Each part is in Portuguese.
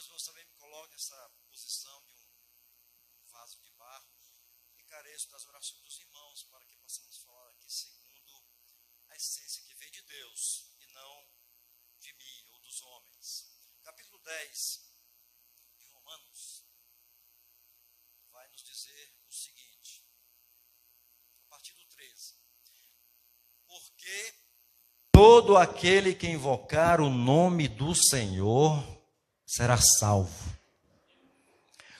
meus irmãos, também me coloco nessa posição de um vaso de barro e careço das orações dos irmãos para que possamos falar aqui segundo a essência que vem de Deus e não de mim ou dos homens. Capítulo 10 de Romanos vai nos dizer o seguinte, a partir do 13: porque todo aquele que invocar o nome do Senhor será salvo.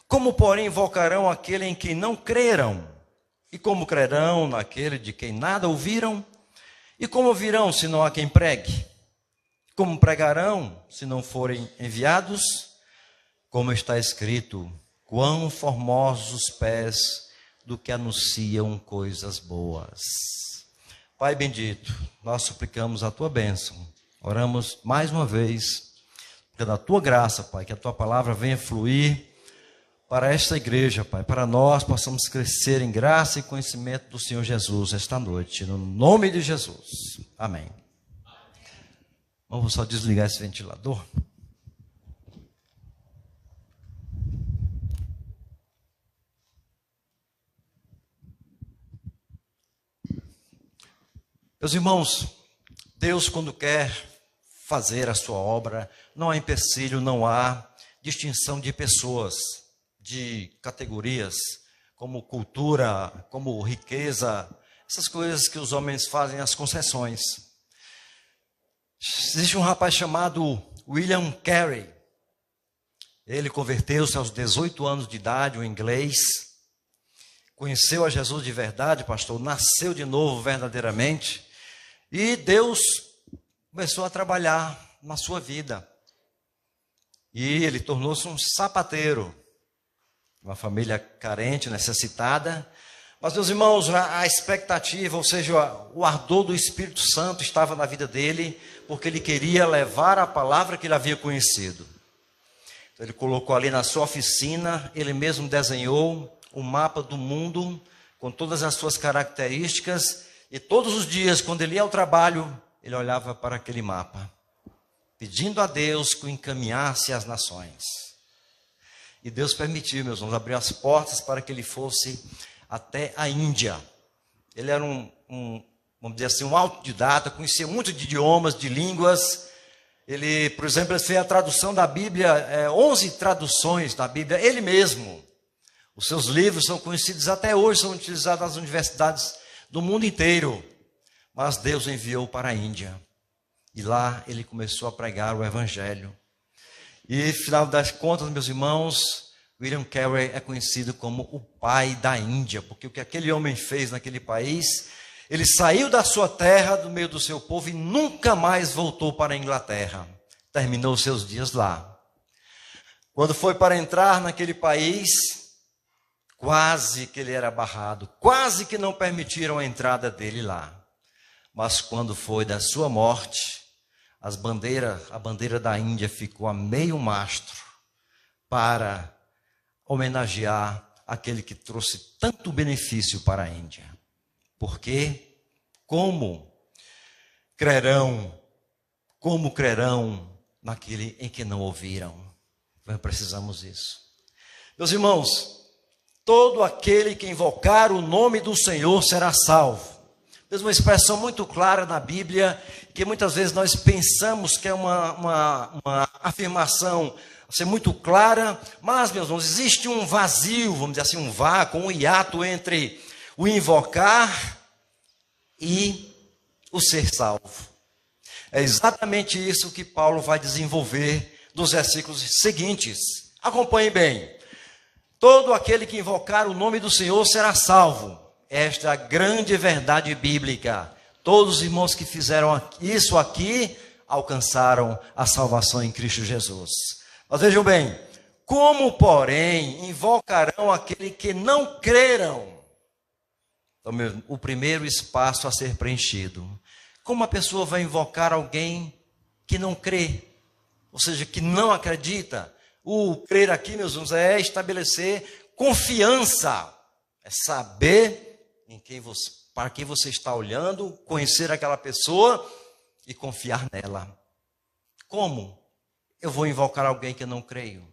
Como, porém, invocarão aquele em quem não creram? E como crerão naquele de quem nada ouviram? E como ouvirão se não há quem pregue? Como pregarão se não forem enviados? Como está escrito, quão formosos os pés do que anunciam coisas boas. Pai bendito, nós suplicamos a tua bênção. Oramos mais uma vez, pela tua graça, Pai, que a tua palavra venha fluir para esta igreja, Pai, para nós possamos crescer em graça e conhecimento do Senhor Jesus esta noite, no nome de Jesus. Amém. Vamos só desligar esse ventilador. Meus irmãos, Deus, quando quer fazer a sua obra, não há empecilho, não há distinção de pessoas, de categorias, como cultura, como riqueza, essas coisas que os homens fazem as concessões. Existe um rapaz chamado William Carey. Ele converteu-se aos 18 anos de idade, um inglês. Conheceu a Jesus de verdade, pastor, nasceu de novo verdadeiramente. E Deus começou a trabalhar na sua vida. E ele tornou-se um sapateiro. Uma família carente, necessitada. Mas, meus irmãos, a expectativa, ou seja, o ardor do Espírito Santo estava na vida dele, porque ele queria levar a palavra que ele havia conhecido. Então, ele colocou ali na sua oficina, ele mesmo desenhou um mapa do mundo, com todas as suas características, e todos os dias, quando ele ia ao trabalho, ele olhava para aquele mapa, pedindo a Deus que o encaminhasse às nações. E Deus permitiu, meus irmãos, abriu as portas para que ele fosse até a Índia. Ele era vamos dizer assim, um autodidata, conhecia muito de idiomas, de línguas. Ele, por exemplo, fez a tradução da Bíblia, 11 traduções da Bíblia, ele mesmo. Os seus livros são conhecidos até hoje, são utilizados nas universidades do mundo inteiro. Mas Deus o enviou para a Índia. E lá ele começou a pregar o Evangelho. E, final das contas, meus irmãos, William Carey é conhecido como o pai da Índia, porque o que aquele homem fez naquele país, ele saiu da sua terra, do meio do seu povo, e nunca mais voltou para a Inglaterra. Terminou seus dias lá. Quando foi para entrar naquele país, quase que ele era barrado, quase que não permitiram a entrada dele lá. Mas quando foi da sua morte, a bandeira da Índia ficou a meio mastro para homenagear aquele que trouxe tanto benefício para a Índia. Porque como crerão naquele em que não ouviram? Nós precisamos disso. Meus irmãos, todo aquele que invocar o nome do Senhor será salvo. Temos uma expressão muito clara na Bíblia, que muitas vezes nós pensamos que é uma afirmação assim, muito clara, mas, meus irmãos, existe um vazio, vamos dizer assim, um vácuo, um hiato entre o invocar e o ser salvo. É exatamente isso que Paulo vai desenvolver nos versículos seguintes. Acompanhe bem. Todo aquele que invocar o nome do Senhor será salvo. Esta é a grande verdade bíblica. Todos os irmãos que fizeram isso aqui alcançaram a salvação em Cristo Jesus. Mas vejam bem, como, porém, invocarão aquele que não creram? Então, o primeiro espaço a ser preenchido. Como a pessoa vai invocar alguém que não crê? Ou seja, que não acredita? O crer aqui, meus irmãos, é estabelecer confiança. É saber para quem você está olhando, conhecer aquela pessoa e confiar nela. Como eu vou invocar alguém que eu não creio?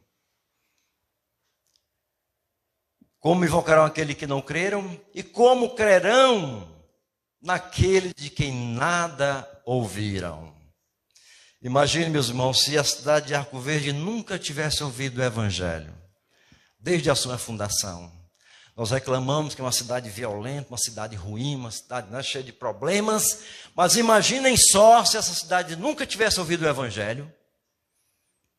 Como invocarão aquele que não creram? E como crerão naquele de quem nada ouviram? Imagine, meus irmãos, se a cidade de Arco Verde nunca tivesse ouvido o Evangelho, desde a sua fundação. Nós reclamamos que é uma cidade violenta, uma cidade ruim, uma cidade, né, cheia de problemas, mas imaginem só se essa cidade nunca tivesse ouvido o Evangelho,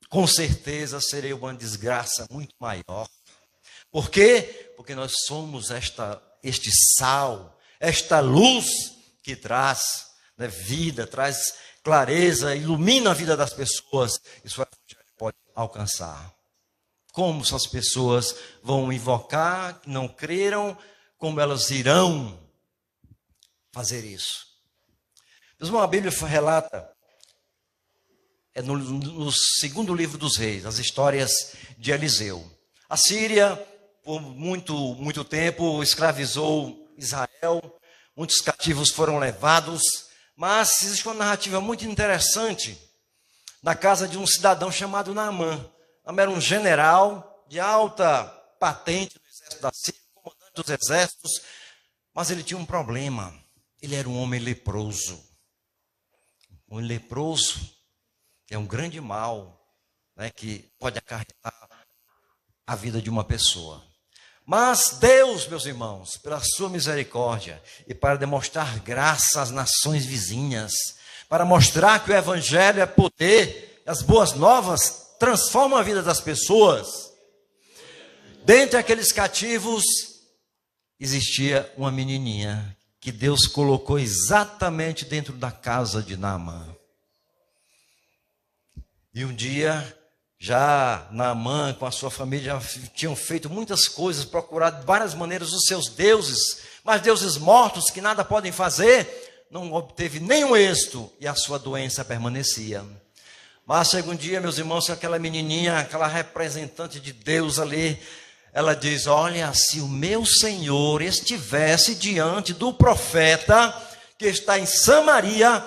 com certeza seria uma desgraça muito maior. Por quê? Porque nós somos este sal, esta luz que traz, né, vida, traz clareza, ilumina a vida das pessoas. Isso o Evangelho pode alcançar. Como essas pessoas vão invocar, que não creram, como elas irão fazer isso? A Bíblia relata, no segundo livro dos reis, as histórias de Eliseu. A Síria, por muito tempo, escravizou Israel, muitos cativos foram levados, mas existe uma narrativa muito interessante na casa de um cidadão chamado Naamã. Era um general de alta patente no exército da Síria, comandante dos exércitos, mas ele tinha um problema. Ele era um homem leproso. Um leproso é um grande mal, né, que pode acarretar a vida de uma pessoa. Mas Deus, meus irmãos, pela sua misericórdia e para demonstrar graça às nações vizinhas, para mostrar que o Evangelho é poder, as boas novas transformam a vida das pessoas. Dentre aqueles cativos, existia uma menininha que Deus colocou exatamente dentro da casa de Naamã. E um dia, já Naamã com a sua família já tinham feito muitas coisas, procurado de várias maneiras os seus deuses, mas deuses mortos que nada podem fazer, não obteve nenhum êxito e a sua doença permanecia. Mas chega um dia, meus irmãos, aquela menininha, aquela representante de Deus ali, ela diz: olha, se o meu Senhor estivesse diante do profeta que está em Samaria,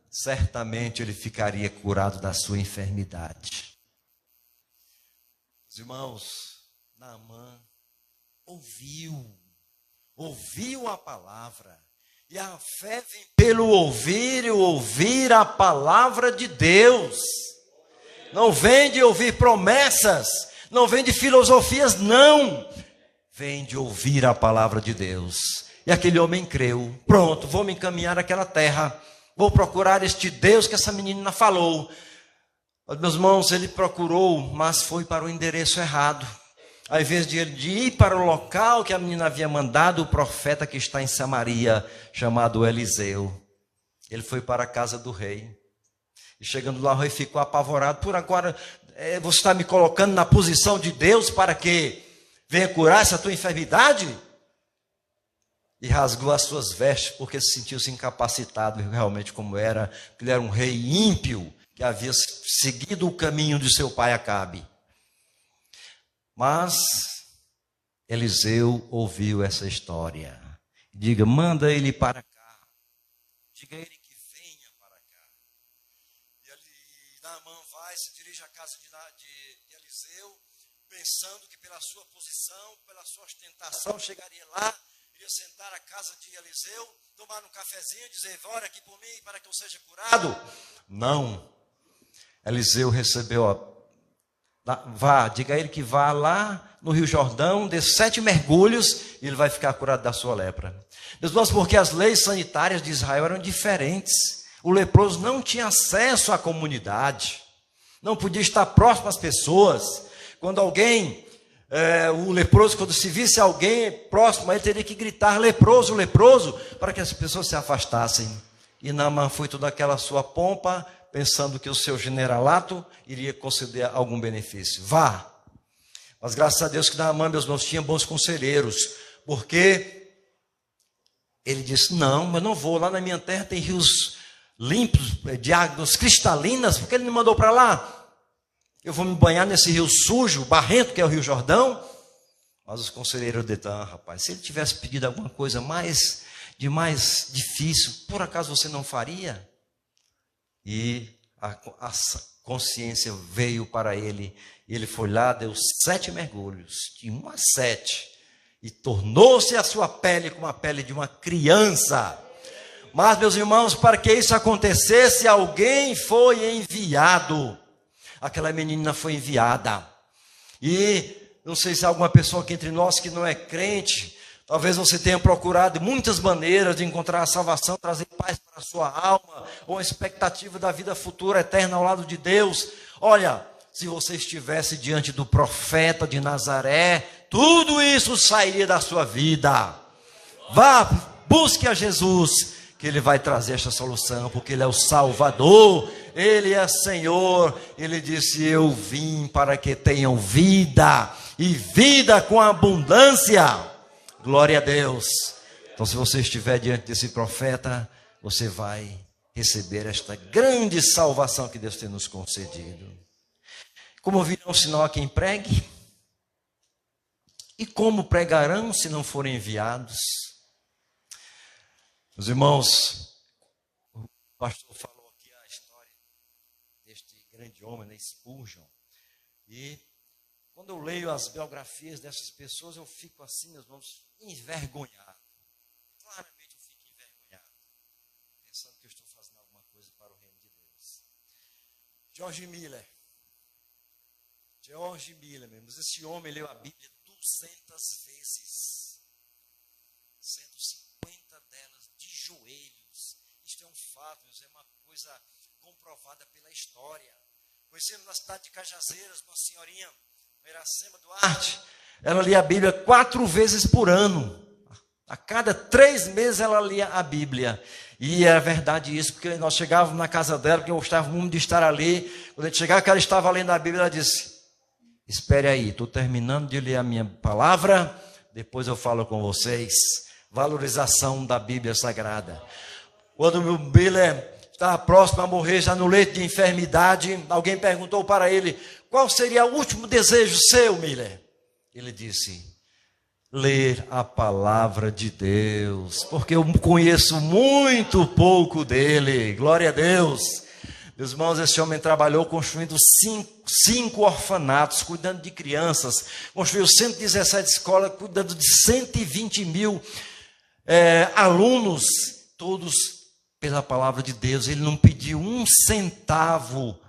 certamente ele ficaria curado da sua enfermidade. Meus irmãos, Naamã ouviu a palavra. E a fé vem pelo ouvir e ouvir a palavra de Deus. Não vem de ouvir promessas, não vem de filosofias, não. Vem de ouvir a palavra de Deus. E aquele homem creu. Pronto, vou me encaminhar àquela terra. Vou procurar este Deus que essa menina falou. Meus irmãos, ele procurou, mas foi para o endereço errado. Ao invés de ir para o local que a menina havia mandado, o profeta que está em Samaria, chamado Eliseu, ele foi para a casa do rei. E chegando lá, o rei ficou apavorado. Por agora, você está me colocando na posição de Deus para que venha curar essa tua enfermidade? E rasgou as suas vestes, porque sentiu-se incapacitado, realmente como era. Ele era um rei ímpio, que havia seguido o caminho de seu pai Acabe. Mas Eliseu ouviu essa história. Diga, manda ele para cá. Diga a ele que venha para cá. E Naamã se dirige à casa de Eliseu, pensando que pela sua posição, pela sua ostentação, chegaria lá, iria sentar à casa de Eliseu, tomar um cafezinho e dizer: ora aqui por mim para que eu seja curado. Não. Eliseu recebeu diga a ele que vá lá no Rio Jordão, dê 7 mergulhos e ele vai ficar curado da sua lepra. Meus irmãos, porque as leis sanitárias de Israel eram diferentes. O leproso não tinha acesso à comunidade, não podia estar próximo às pessoas. Quando o leproso, quando se visse alguém próximo, ele teria que gritar: leproso, leproso, para que as pessoas se afastassem. E Naamã foi toda aquela sua pompa, pensando que o seu generalato iria conceder algum benefício. Vá. Mas graças a Deus que Naamã, meus irmãos, tinha bons conselheiros, porque ele disse: não, mas não vou, lá na minha terra tem rios limpos, de águas cristalinas, porque ele me mandou para lá? Eu vou me banhar nesse rio sujo, barrento, que é o Rio Jordão? Mas os conselheiros disseram: rapaz, se ele tivesse pedido alguma coisa mais difícil, por acaso você não faria? E a consciência veio para ele, e ele foi lá, deu 7 mergulhos, de 1 a 7, e tornou-se a sua pele como a pele de uma criança. Mas, meus irmãos, para que isso acontecesse, alguém foi enviado. Aquela menina foi enviada. E não sei se há alguma pessoa aqui entre nós que não é crente. Talvez você tenha procurado muitas maneiras de encontrar a salvação, trazer paz para a sua alma, ou a expectativa da vida futura eterna ao lado de Deus. Olha, se você estivesse diante do profeta de Nazaré, tudo isso sairia da sua vida. Vá, busque a Jesus, que Ele vai trazer esta solução, porque Ele é o Salvador, Ele é Senhor. Ele disse: eu vim para que tenham vida, e vida com abundância. Glória a Deus. Então, se você estiver diante desse profeta, você vai receber esta grande salvação que Deus tem nos concedido. Como virão sinal a quem pregue? E como pregarão se não forem enviados? Meus irmãos, o pastor falou aqui a história deste grande homem, né, Spurgeon. E quando eu leio as biografias dessas pessoas, eu fico assim, meus irmãos, envergonhado. Claramente eu fico envergonhado, pensando que eu estou fazendo alguma coisa para o reino de Deus. George Miller, meu irmão, esse homem leu a Bíblia 200 vezes, 150 delas de joelhos. Isto é um fato, isso é uma coisa comprovada pela história. Conhecemos na cidade de Cajazeiras uma senhorinha, Iracema Duarte. Ela lia a Bíblia 4 vezes por ano. A cada 3 meses ela lia a Bíblia. E é verdade isso, porque nós chegávamos na casa dela, porque eu gostava muito de estar ali. Quando a gente chegava, que ela estava lendo a Bíblia, ela disse: espere aí, estou terminando de ler a minha palavra, depois eu falo com vocês. Valorização da Bíblia Sagrada. Quando o Miller estava próximo a morrer, já no leito de enfermidade, alguém perguntou para ele: qual seria o último desejo seu, Miller? Ele disse: ler a palavra de Deus, porque eu conheço muito pouco dele. Glória a Deus. Meus irmãos, esse homem trabalhou construindo 5 orfanatos, cuidando de crianças, construiu 117 escolas, cuidando de 120 mil alunos, todos pela palavra de Deus. Ele não pediu um centavo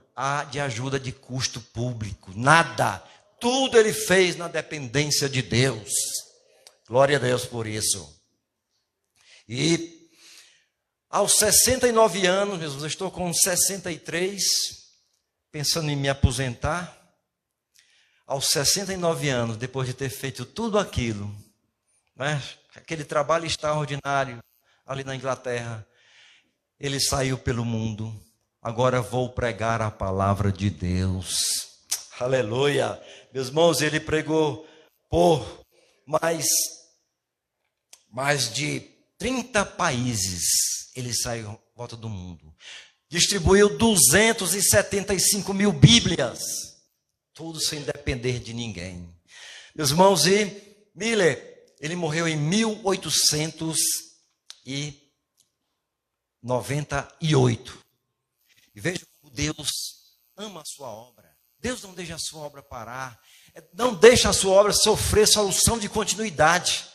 de ajuda de custo público, nada. Tudo ele fez na dependência de Deus. Glória a Deus por isso. E aos 69 anos, eu estou com 63, pensando em me aposentar. Aos 69 anos, depois de ter feito tudo aquilo, né, aquele trabalho extraordinário ali na Inglaterra, ele saiu pelo mundo. Agora vou pregar a palavra de Deus. Aleluia. Meus irmãos, ele pregou por mais de 30 países. Ele saiu em volta do mundo. Distribuiu 275 mil Bíblias. Tudo sem depender de ninguém. Meus irmãos, e Miller, ele morreu em 1898. E veja como Deus ama a sua obra. Deus não deixa a sua obra parar. Não deixa a sua obra sofrer solução de continuidade.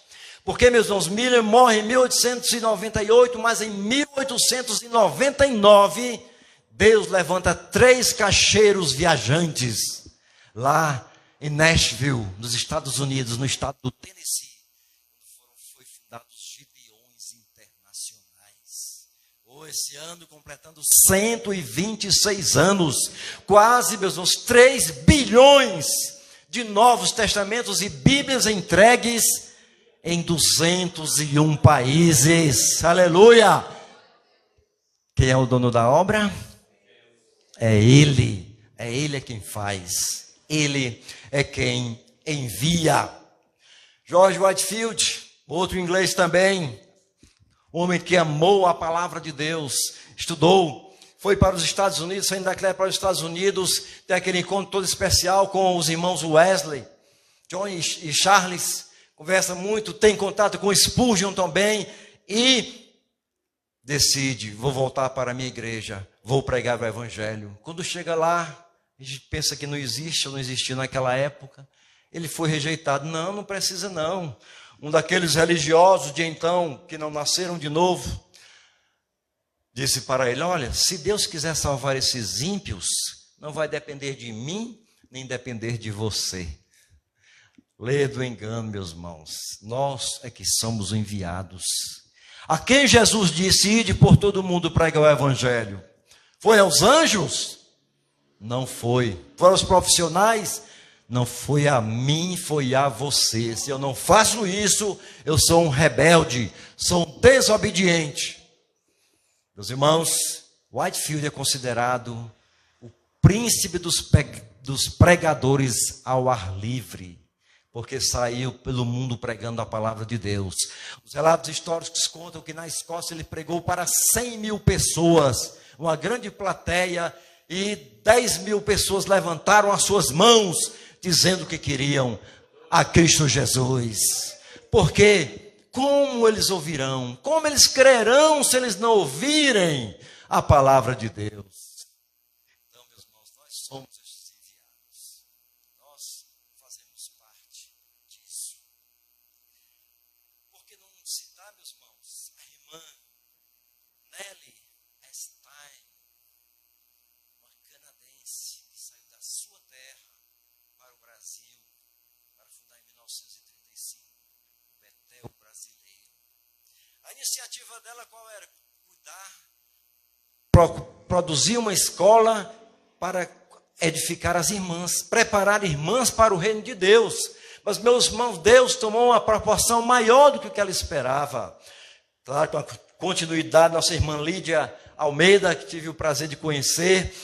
Porque, meus irmãos, Miller morre em 1898, mas em 1899, Deus levanta 3 cacheiros viajantes lá em Nashville, nos Estados Unidos, no estado do Tennessee. Foi fundado os Gideões Internacionais. Esse ano completando 126 anos, quase, meus irmãos, 3 bilhões de Novos Testamentos e Bíblias entregues em 201 países. Aleluia! Quem é o dono da obra? É Ele é quem faz, Ele é quem envia. George Whitefield, outro inglês também, homem que amou a palavra de Deus, estudou, foi para os Estados Unidos, saindo daquela para os Estados Unidos, tem aquele encontro todo especial com os irmãos Wesley, John e Charles, conversa muito, tem contato com Spurgeon também, e decide: vou voltar para a minha igreja, vou pregar o evangelho. Quando chega lá, a gente pensa que não existe, ou não existia naquela época, ele foi rejeitado. Não precisa não. um daqueles religiosos de então, que não nasceram de novo, disse para ele: olha, se Deus quiser salvar esses ímpios, não vai depender de mim, nem depender de você. Lê do engano, meus irmãos. Nós é que somos enviados. A quem Jesus disse: ide por todo mundo pregar o evangelho? Foi aos anjos? Não foi. Foi aos profissionais? Não foi a mim, foi a você. Se eu não faço isso, eu sou um rebelde, sou um desobediente. Meus irmãos, Whitefield é considerado o príncipe dos pregadores ao ar livre, porque saiu pelo mundo pregando a palavra de Deus. Os relatos históricos contam que na Escócia ele pregou para 100 mil pessoas, uma grande plateia, e 10 mil pessoas levantaram as suas mãos, dizendo que queriam a Cristo Jesus. Porque como eles ouvirão? Como eles crerão se eles não ouvirem a palavra de Deus? Então, meus irmãos, nós somos esses enviados. Nós fazemos parte disso. Por que não citar, meus irmãos, a irmã Nellie Stein, uma canadense que saiu da sua terra para o Brasil, para fundar em 1935 o Betel brasileiro. A iniciativa dela qual era? Produzir uma escola para edificar as irmãs, preparar irmãs para o reino de Deus. Mas, meus irmãos, Deus tomou uma proporção maior do que ela esperava. Claro, com a continuidade, nossa irmã Lídia Almeida, que tive o prazer de conhecer,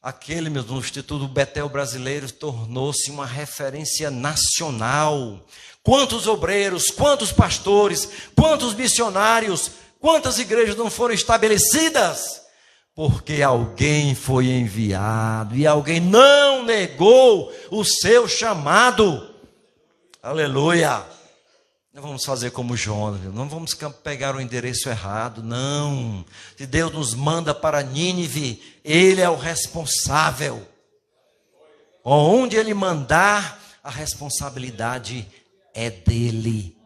aquele mesmo Instituto Betel Brasileiro tornou-se uma referência nacional. Quantos obreiros, quantos pastores, quantos missionários, quantas igrejas não foram estabelecidas? Porque alguém foi enviado e alguém não negou o seu chamado. Aleluia! Não vamos fazer como Jonas, não vamos pegar o endereço errado, não. Se Deus nos manda para Nínive, Ele é o responsável. Onde Ele mandar, a responsabilidade é dEle,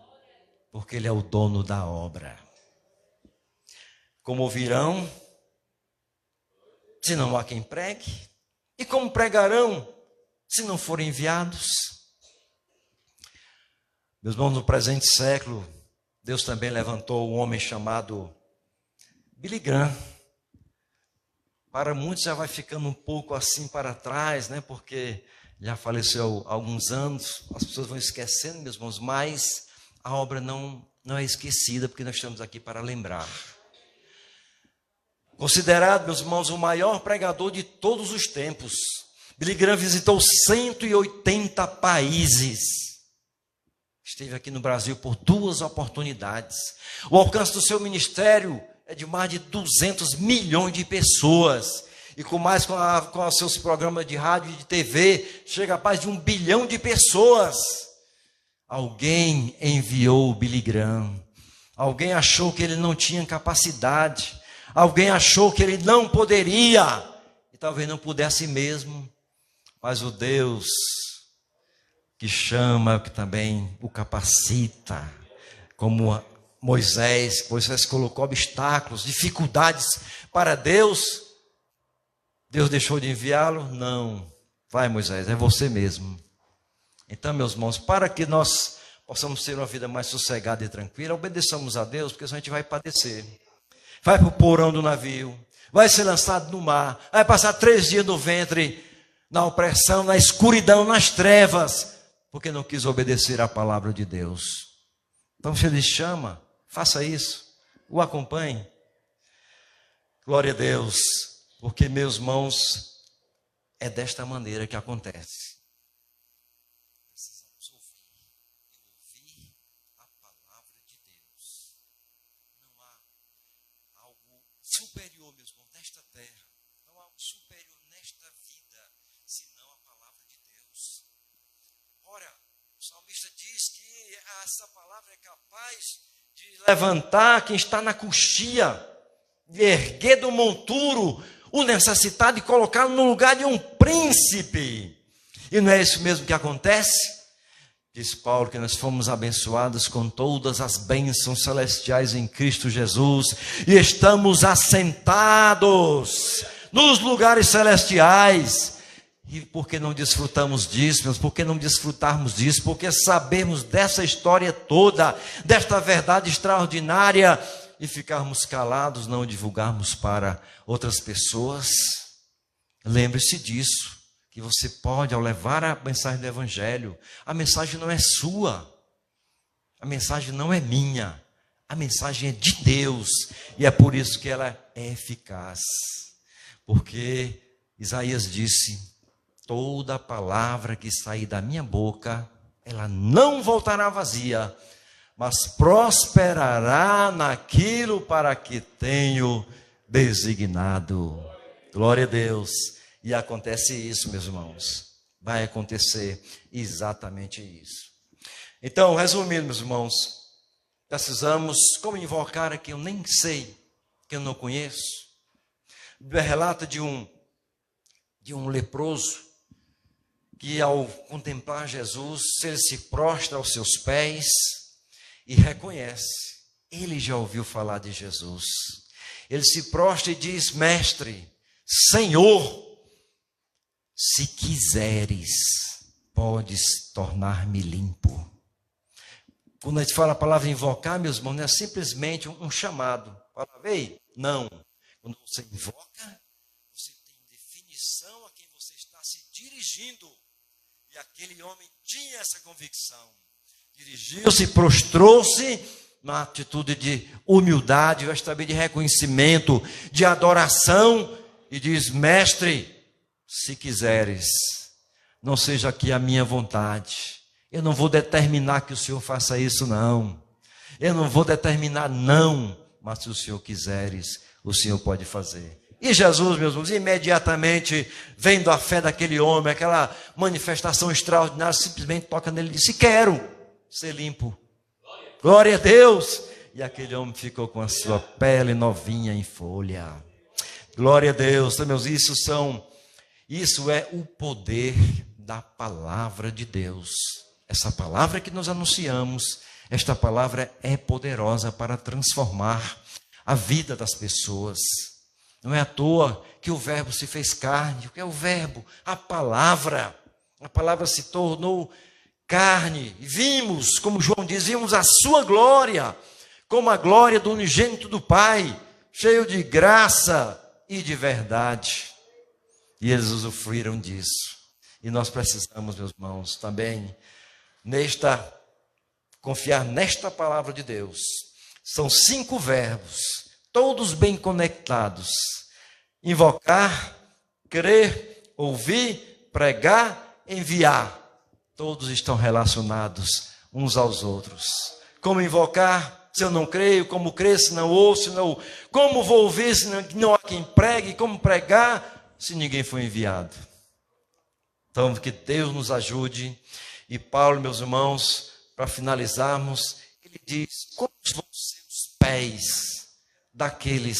porque Ele é o dono da obra. Como ouvirão, se não há quem pregue? E como pregarão, se não forem enviados? Meus irmãos, no presente século, Deus também levantou um homem chamado Billy Graham. Para muitos já vai ficando um pouco assim para trás, né? Porque já faleceu há alguns anos, as pessoas vão esquecendo, meus irmãos, mas a obra não é esquecida, porque nós estamos aqui para lembrar. Considerado, meus irmãos, o maior pregador de todos os tempos. Billy Graham visitou 180 países. Esteve aqui no Brasil por 2 oportunidades. O alcance do seu ministério é de mais de 200 milhões de pessoas. E com os seus programas de rádio e de TV, chega a mais de 1 bilhão de pessoas. Alguém enviou o Billy Graham. Alguém achou que ele não tinha capacidade. Alguém achou que ele não poderia, e talvez não pudesse mesmo, mas o Deus que chama, que também o capacita, como Moisés colocou obstáculos, dificuldades para Deus, Deus deixou de enviá-lo? Não, vai Moisés, é você mesmo. Então, meus irmãos, para que nós possamos ter uma vida mais sossegada e tranquila, obedeçamos a Deus, porque senão a gente vai padecer. Vai para o porão do navio, vai ser lançado no mar, vai passar 3 dias no ventre, na opressão, na escuridão, nas trevas, porque não quis obedecer à palavra de Deus. Então, se Ele chama, faça isso, o acompanhe. Glória a Deus, porque, meus irmãos, é desta maneira que acontece. Precisamos ouvir a palavra de Deus. Não há algo superior, meus irmãos, nesta terra. Não há algo superior nesta vida, senão a palavra de Deus. Ora, o salmista diz que essa palavra é capaz de levantar quem está na coxia, de erguer do monturo o necessitado e colocá-lo no lugar de um príncipe. E não é isso mesmo que acontece? Diz Paulo que nós fomos abençoados com todas as bênçãos celestiais em Cristo Jesus e estamos assentados nos lugares celestiais. E por que não desfrutamos disso, meus? Por que não desfrutarmos disso? Porque sabemos dessa história toda, desta verdade extraordinária, e ficarmos calados, não divulgarmos para outras pessoas. Lembre-se disso, que você pode, ao levar a mensagem do Evangelho, a mensagem não é sua, a mensagem não é minha, a mensagem é de Deus, e é por isso que ela é eficaz. Porque Isaías disse: toda palavra que sair da minha boca, ela não voltará vazia, mas prosperará naquilo para que tenho designado. Glória a Deus. E acontece isso, meus irmãos. Vai acontecer exatamente isso. Então, resumindo, meus irmãos, precisamos, como invocar aqui, eu nem sei, que eu não conheço. A Bíblia relata de um leproso, que ao contemplar Jesus, ele se prostra aos seus pés e reconhece, ele já ouviu falar de Jesus. Ele se prostra e diz: mestre, Senhor, se quiseres, podes tornar-me limpo. Quando a gente fala a palavra invocar, meus irmãos, não é simplesmente um chamado. Fala, ei, não. Quando você invoca, você tem definição a quem você está se dirigindo. E aquele homem tinha essa convicção. Dirigiu-se, prostrou-se, numa atitude de humildade, mas também de reconhecimento, de adoração, e diz: mestre, se quiseres, não seja aqui a minha vontade. Eu não vou determinar que o Senhor faça isso, não. Eu não vou determinar, não. Mas se o Senhor quiseres, o Senhor pode fazer. E Jesus, meus irmãos, imediatamente, vendo a fé daquele homem, aquela manifestação extraordinária, simplesmente toca nele e disse: quero ser limpo. Glória a Deus. E aquele homem ficou com a sua pele novinha em folha. Glória a Deus. Então, meus, isso é o poder da palavra de Deus. Essa palavra que nós anunciamos, esta palavra é poderosa para transformar a vida das pessoas. Não é à toa que o verbo se fez carne. O que é o verbo? A palavra. A palavra se tornou carne. E vimos, como João diz, vimos a sua glória, como a glória do unigênito do Pai, cheio de graça e de verdade. E eles usufruíram disso. E nós precisamos, meus irmãos, também confiar nesta palavra de Deus. São 5 verbos, todos bem conectados: invocar, crer, ouvir, pregar, enviar. Todos estão relacionados uns aos outros. Como invocar, se eu não creio? Como crer, se não ouço? Não. Como vou ouvir, se não há quem pregue? Como pregar, se ninguém foi enviado? Então, que Deus nos ajude. E Paulo, meus irmãos, para finalizarmos, ele diz: como vão ser os pés daqueles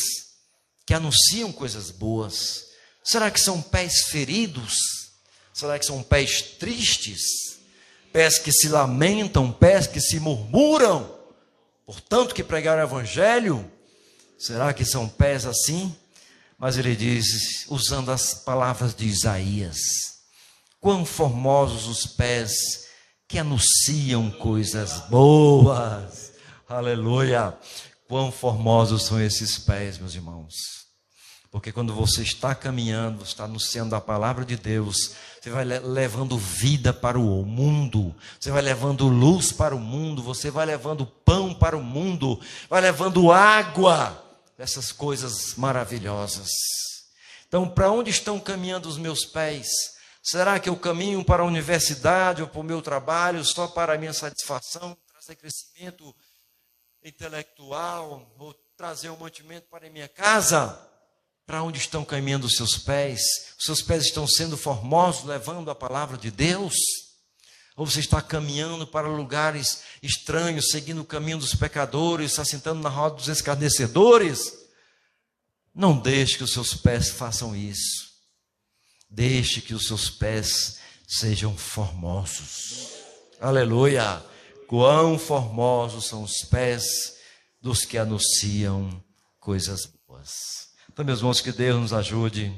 que anunciam coisas boas? Será que são pés feridos? Será que são pés tristes? Pés que se lamentam? Pés que se murmuram? Portanto, que pregaram o Evangelho? Será que são pés assim? Mas ele diz, usando as palavras de Isaías: quão formosos os pés que anunciam coisas boas. Aleluia! Quão formosos são esses pés, meus irmãos. Porque quando você está caminhando, está anunciando a palavra de Deus, você vai levando vida para o mundo, você vai levando luz para o mundo, você vai levando pão para o mundo, vai levando água, essas coisas maravilhosas. Então, para onde estão caminhando os meus pés? Será que eu caminho para a universidade ou para o meu trabalho só para a minha satisfação, trazer crescimento intelectual ou trazer um mantimento para a minha casa? Para onde estão caminhando os seus pés? Os seus pés estão sendo formosos, levando a palavra de Deus? Ou você está caminhando para lugares estranhos, seguindo o caminho dos pecadores, assentando na roda dos escarnecedores? Não deixe que os seus pés façam isso. Deixe que os seus pés sejam formosos. Aleluia. Quão formosos são os pés dos que anunciam coisas boas. Então, meus irmãos, que Deus nos ajude,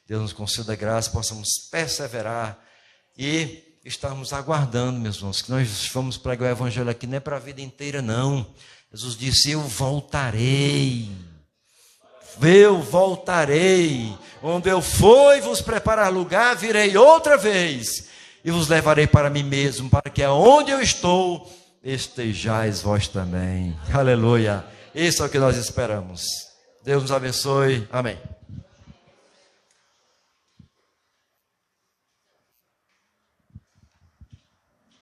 Deus nos conceda graça, possamos perseverar e estarmos aguardando, meus irmãos, que nós vamos pregar o evangelho aqui não é para a vida inteira, não. Jesus disse: eu voltarei. Eu voltarei. Onde eu for e vos preparar lugar, virei outra vez e vos levarei para mim mesmo, para que aonde eu estou, estejais vós também. Aleluia. Isso é o que nós esperamos. Deus nos abençoe. Amém.